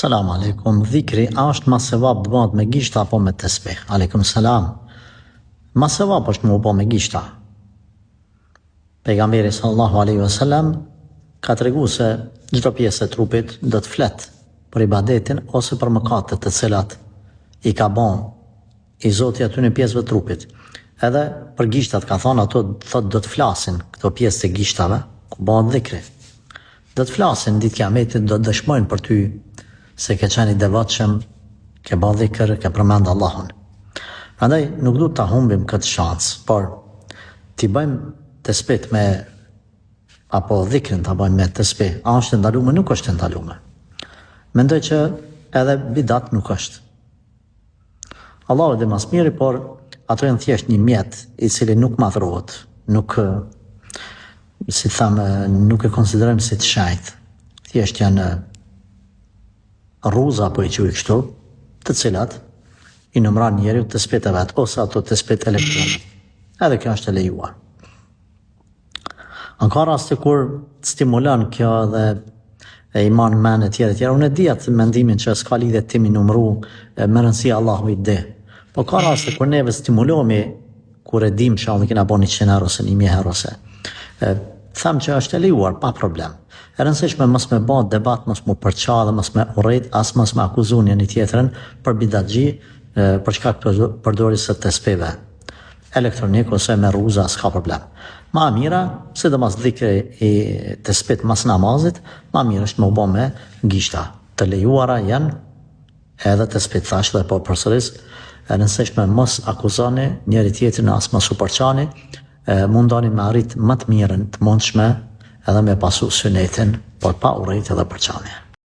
Salam aleikum, dhikri a është ma sevap të bëhet me gishta apo me tesbih? Aleikum salam. Ma sevap është më bë me gishta. Pejgamberi sallallahu alaihi wasallam ka tregu se çdo pjesë e trupit do të flet për ibadetin ose për mëkatet të cilat i ka bën i Zoti aty në pjesëve të trupit. Edhe për gishtat ka thonë ato thotë do të flasin këto pjesë të gishtave ku bëhet dhikri. Do të flasin ditë kiametit, do të dëshmojnë për ty se ke qenë i devotshëm, ke bërë dhikr, ke përmend Allahun. Prandaj nuk duhet ta humbim këtë shans, por ti bëjmë tesbih me apo dhikrin ta bëjmë me tesbih, a është ndaluar, nuk është ndaluar. Mendoj që edhe bidat nuk është. Allahu dhe mas miri, por ato janë thjesht një mjet i cili nuk madhrohet, nuk si thamë, nuk e konsiderojmë si të shajt. Thjesht janë rruza apo i quaj kështu, të cilat i numëron njeriu tesbihët e vet ose ato tesbihët elektronike. Edhe kjo është e lejuar. Ka raste kur stimulon kjo dhe e iman men e tjera. Unë e di atë mendimin që s'ka lidhje timi numëru me rëndësia Allahu i di. Po ka raste kur neve stimulohemi kur e dim që kena bën 100 euro ose 1000 euro ose them që është e lejuar pa problem. E rëndësishme mos me bë debat, mos mu përqa dhe mos me urrejt, as mos me akuzun një tjetrën për bidatxhi, për shkak të përdorjes së tesbihëve elektronik ose me rruza, s'ka problem. Ma mira, sidomos dhikri i tesbihit mas namazit, ma mirë është më bë me gishta. Të lejuara janë edhe tesbihët thash dhe po përsëris, e rëndësishme mos akuzoni njëri tjetrin, as mos u përqani, mundoni me arrit më të mirën të mundshme edhe me pasu sunetin, por pa urrejtje dhe përqanie.